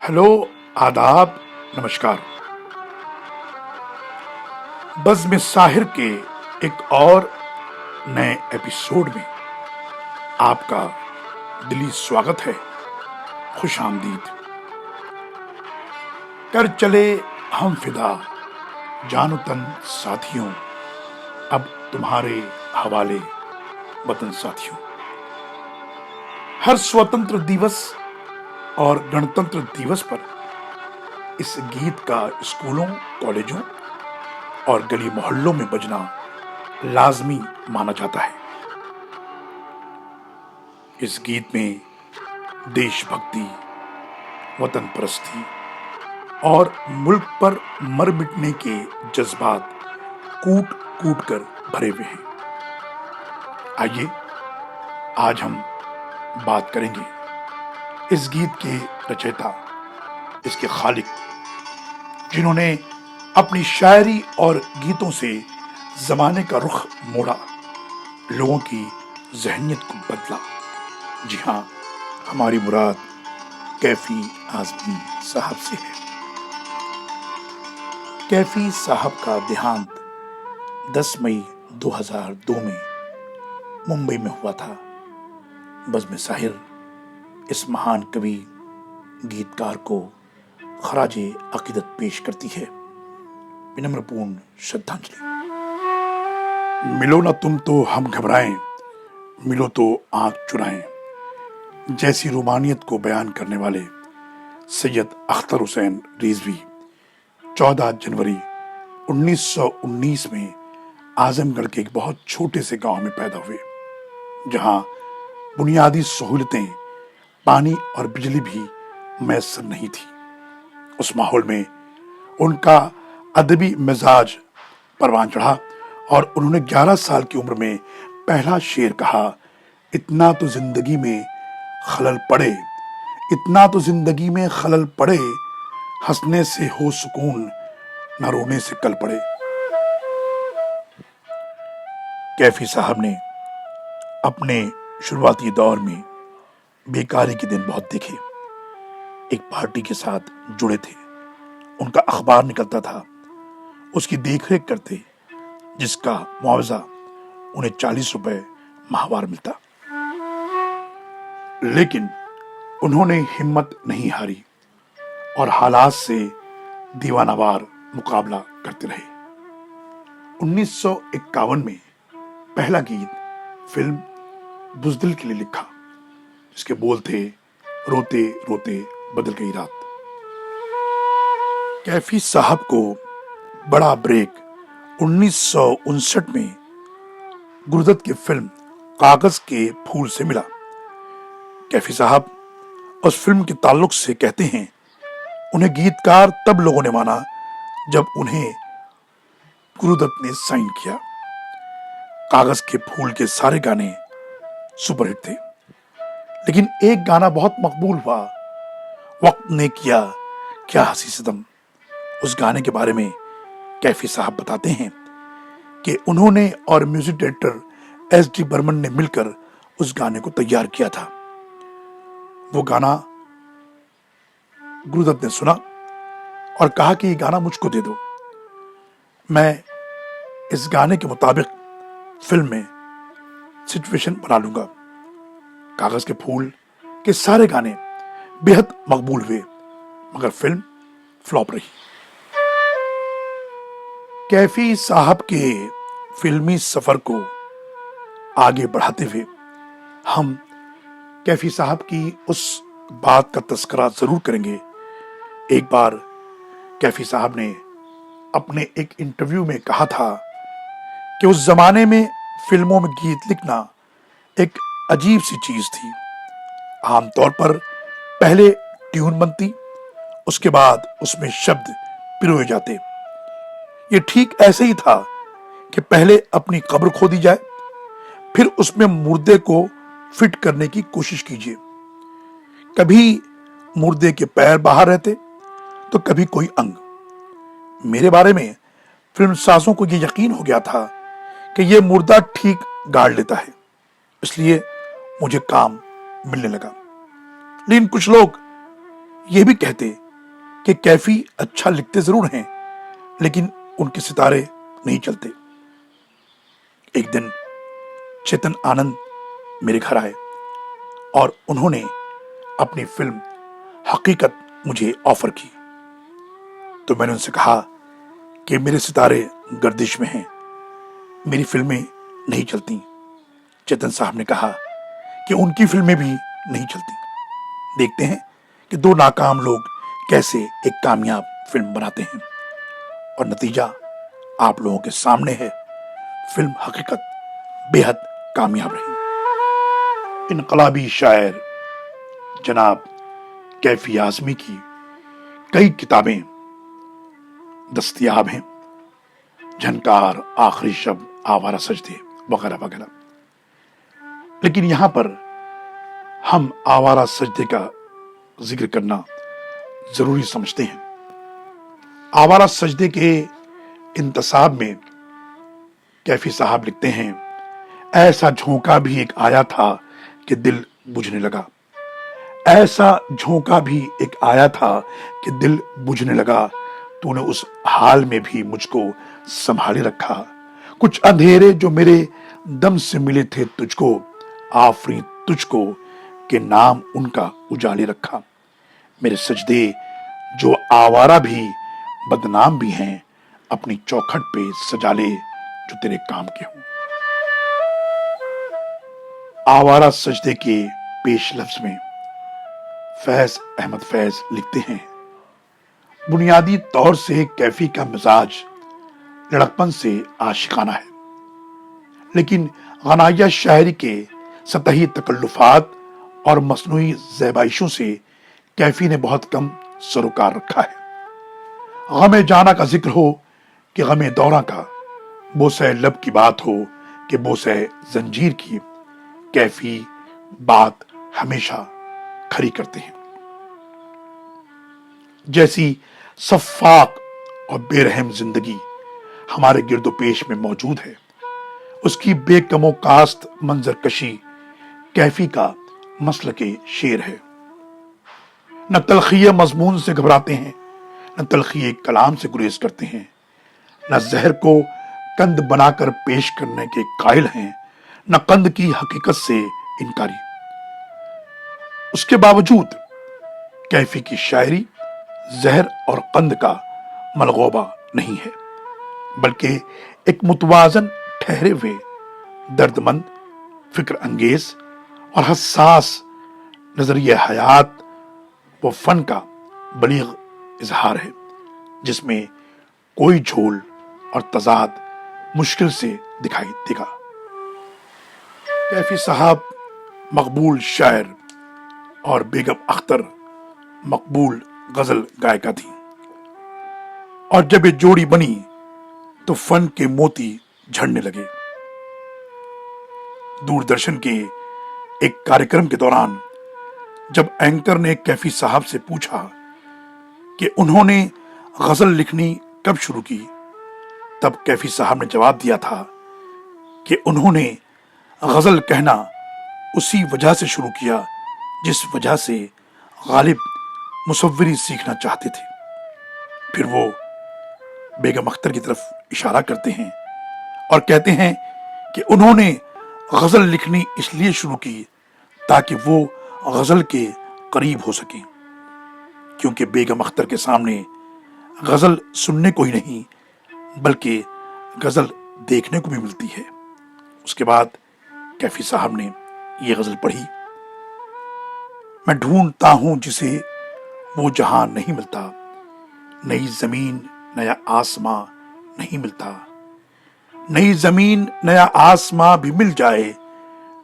Hello, आदाब, नमस्कार। बज़्म साहिर के एक और नए एपिसोड में आपका दिली स्वागत है। खुश आमदीद। कर चले हम फिदा जानो तन साथियों, अब तुम्हारे हवाले वतन साथियों। हर स्वतंत्र दिवस और गणतंत्र दिवस पर इस गीत का स्कूलों, कॉलेजों और गली मोहल्लों में बजना लाजमी माना जाता है। इस गीत में देशभक्ति, वतन परस्ती और मुल्क पर मर मिटने के जज्बात कूट कूट कर भरे हुए हैं। आइए आज हम बात करेंगे इस गीत के रचयिता, इसके खालिक, जिन्होंने अपनी शायरी और गीतों से जमाने का रुख मोड़ा, लोगों की जहनियत को बदला। जी हाँ, हमारी मुराद कैफी आजमी साहब से है। कैफी साहब का देहांत 10 मई 2002 में मुंबई में हुआ था। बज़्म साहिर इस महान कवि, गीतकार को खराजे अकीदत पेश करती है। विनम्रपूर्ण श्रद्धांजलि। मिलो ना तुम तो हम घबराएं, मिलो तो आंख चुराएं, जैसी रूमानियत को बयान करने वाले सैयद अख्तर हुसैन रिजवी 14 जनवरी 1919 में आजमगढ़ के एक बहुत छोटे से गांव में पैदा हुए, जहां बुनियादी सहूलतें, पानी और बिजली भी मैसर नहीं थी। उस माहौल में उनका अदबी मिजाज परवान चढ़ा और उन्होंने 11 साल की उम्र में पहला शेर कहा, इतना तो जिंदगी में खलल पड़े, इतना तो जिंदगी में खलल पड़े, हंसने से हो सुकून, न रोने से कल पड़े। कैफी साहब ने अपने शुरुआती दौर में बेकारी के दिन बहुत देखे। एक पार्टी के साथ जुड़े थे, उनका अखबार निकलता था, उसकी देखरेख करते, जिसका मुआवजा उन्हें 40 रुपए माहवार मिलता। लेकिन उन्होंने हिम्मत नहीं हारी और हालात से दीवानावार मुकाबला करते रहे। 1951 में पहला गीत फिल्म बुज़दिल के लिए लिखा, जिसके बोल थे, रोते रोते बदल गई रात। कैफी साहब को बड़ा ब्रेक 1959 में गुरुदत्त की फिल्म कागज के फूल से मिला। कैफी साहब उस फिल्म के ताल्लुक से कहते हैं, उन्हें गीतकार तब लोगों ने माना जब उन्हें गुरुदत्त ने साइन किया। कागज के फूल के सारे गाने सुपरहिट थे, लेकिन एक गाना बहुत मकबूल हुआ, वक्त ने किया क्या हंसी सितम। उस गाने के बारे में कैफी साहब बताते हैं कि उन्होंने और music director S D Burman ने मिलकर उस गाने को तैयार किया था। वो गाना गुरुदत्त ने सुना और कहा कि ये गाना मुझको दे दो, मैं इस गाने के मुताबिक फिल्म में सिचुएशन बना लूंगा। कागज के फूल के सारे गाने बेहद मकबूल हुए, मगर फिल्म फ्लॉप रही। कैफी साहब के फिल्मी सफर को आगे बढ़ाते हुए हम कैफी साहब की उस बात का तस्करा जरूर करेंगे। एक बार कैफी साहब ने अपने एक इंटरव्यू में कहा था कि उस जमाने में फिल्मों में गीत लिखना एक अजीब सी चीज थी। आमतौर पर पहले ट्यून बनती, उसके बाद उसमें शब्द पिरोए जाते। ये ठीक ऐसे ही था कि पहले अपनी कब्र खोदी जाए, फिर उसमें मुर्दे को फिट करने की कोशिश कीजिए। कभी मुर्दे के पैर बाहर रहते तो कभी कोई अंग। मेरे बारे में फिल्म साजों को यह यकीन हो गया था कि यह मुर्दा ठीक गाड़ लेता है, इसलिए मुझे काम मिलने लगा। लेकिन कुछ लोग ये भी कहते कि कैफी अच्छा लिखते जरूर हैं, लेकिन उनके सितारे नहीं चलते। एक दिन चेतन आनंद मेरे घर आए और उन्होंने अपनी फिल्म हकीकत मुझे ऑफर की। तो मैंने उनसे कहा कि मेरे सितारे गर्दिश में हैं, मेरी फिल्में नहीं चलती। चेतन साहब ने कहा कि उनकी फिल्में भी नहीं चलती। देखते हैं कि दो नाकाम लोग कैसे एक कामयाब फिल्म बनाते हैं, और नतीजा आप लोगों के सामने है। फिल्म हकीकत बेहद कामयाब रही। इनकलाबी शायर जनाब कैफी आजमी की कई किताबें दस्तयाब हैं, झनकार, आखिरी शब्द, आवारा सजदे वगैरह वगैरह। लेकिन यहां पर हम आवारा सजदे का जिक्र करना जरूरी समझते हैं। आवारा सजदे के इंतसाब में कैफी साहब लिखते हैं, ऐसा झोंका भी एक आया था कि दिल बुझने लगा। ऐसा झोंका भी एक आया था कि दिल बुझने लगा। तूने उस हाल में भी मुझको संभाले रखा। कुछ अंधेरे जो मेरे दम से मिले थे तुझको, आफरी तुझको के नाम उनका उजाले रखा। मेरे सजदे जो आवारा भी बदनाम भी हैं, अपनी चौखट पे सजा ले जो तेरे काम के हों। आवारा सजदे के पेश लफ्ज में फैज अहमद फैज लिखते हैं, बुनियादी तौर से कैफी का मिजाज लड़कपन से आशिकाना है, लेकिन गनाया शायरी के सतही तकल्लुफात और मसनूई ज़ैबाइशों से कैफी ने बहुत कम सरोकार रखा है। गमे जाना का जिक्र हो कि गमे दौरा का, बोसे लब की बात हो कि बोसे जंजीर की, कैफी बात हमेशा खरी करते हैं। जैसी सफाक और बेरहम जिंदगी हमारे गिरदोपेश में मौजूद है, उसकी बेकमो कास्त मंजरकशी कैफी का मसल के शेर है। न तलखी मजमून से घबराते हैं, न तलखी कलाम से गुरेज करते हैं, न जहर को कंद बनाकर पेश करने के कायल हैं, न कंद की हकीकत से इनकारी। उसके बावजूद कैफी की शायरी जहर और कंद का मलगोबा नहीं है, बल्कि एक मुतवाजन ठहरे हुए, दर्दमंद, फिक्र अंगेज और हसास नजरिया हयात व फन का बलीग इजहार है, जिसमें कोई झोल और तजाद मुश्किल से दिखाई देगा। कैफी साहब मकबूल शायर और बेगम अख्तर मकबूल गजल गायिका थी, और जब ये जोड़ी बनी तो फन के मोती झड़ने लगे। दूरदर्शन के एक कार्यक्रम के दौरान जब एंकर ने कैफी साहब से पूछा कि उन्होंने गजल लिखनी कब शुरू की, तब कैफी साहब ने जवाब दिया था कि उन्होंने गजल कहना उसी वजह से शुरू किया जिस वजह से गालिब मुसव्विरी सीखना चाहते थे। फिर वो बेगम अख्तर की तरफ इशारा करते हैं और कहते हैं कि उन्होंने गजल लिखनी इसलिए शुरू की ताकि वो गजल के करीब हो सके, क्योंकि बेगम अख्तर के सामने गजल सुनने को ही नहीं बल्कि गजल देखने को भी मिलती है। उसके बाद कैफी साहब ने ये गजल पढ़ी, मैं ढूंढता हूं जिसे वो जहां नहीं मिलता, नई जमीन नया आसमां नहीं मिलता, नई जमीन नया आसमां भी मिल जाए,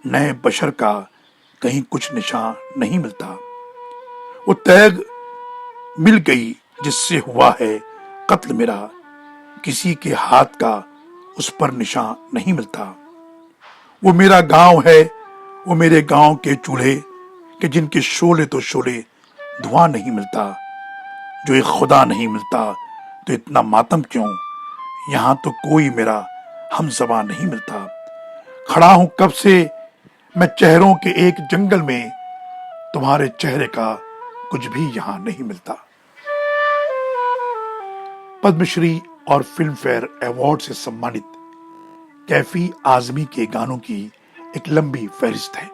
नए बशर का कहीं कुछ निशान नहीं मिलता। वो तैग मिल गई जिससे हुआ है कत्ल मेरा, किसी के हाथ का उस पर निशान नहीं मिलता। वो मेरा गांव है, वो मेरे गांव के चूल्हे कि जिनके शोले तो शोले धुआं नहीं मिलता। जो एक खुदा नहीं मिलता तो इतना मातम क्यों, यहां तो कोई मेरा हमज़बां नहीं मिलता। खड़ा हूं कब से मैं चेहरों के एक जंगल में, तुम्हारे चेहरे का कुछ भी यहां नहीं मिलता। पद्मश्री और फिल्म फेयर अवार्ड से सम्मानित कैफी आजमी के गानों की एक लंबी फहरिस्त है,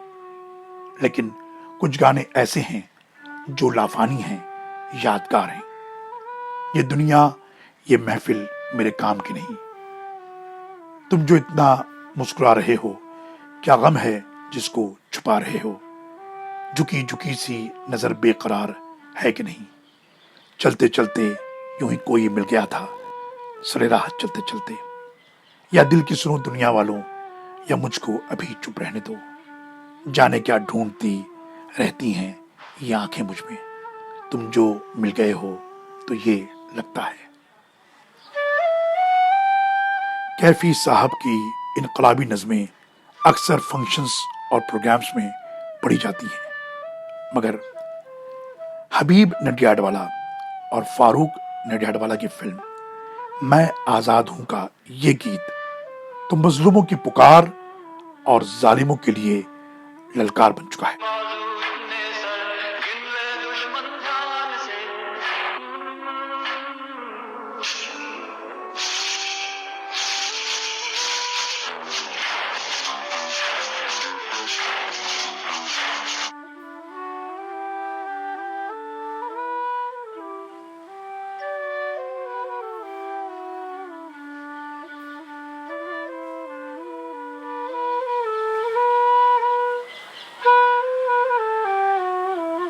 लेकिन कुछ गाने ऐसे हैं जो लाफानी हैं, यादगार हैं। ये दुनिया, ये महफिल मेरे काम की नहीं। तुम जो इतना मुस्कुरा रहे हो, क्या गम है जिसको छुपा रहे हो? झुकी झुकी सी नजर बेकरार है कि नहीं? चलते चलते यूं ही कोई मिल गया था, सरे राह चलते चलते। या दिल की सुनो दुनिया वालों, या मुझको अभी चुप रहने दो। जाने क्या ढूंढती रहती हैं ये आंखें मुझ में, तुम जो मिल गए हो तो ये लगता है। कैफी साहब की इनकलाबी नज़में अक्सर फंक्शंस और प्रोग्राम्स में पढ़ी जाती हैं, मगर हबीब नडियाडवाला और फारूक नडियाडवाला की फिल्म मैं आजाद हूं का ये गीत तो मजलूमों की पुकार और जालिमों के लिए ललकार बन चुका है।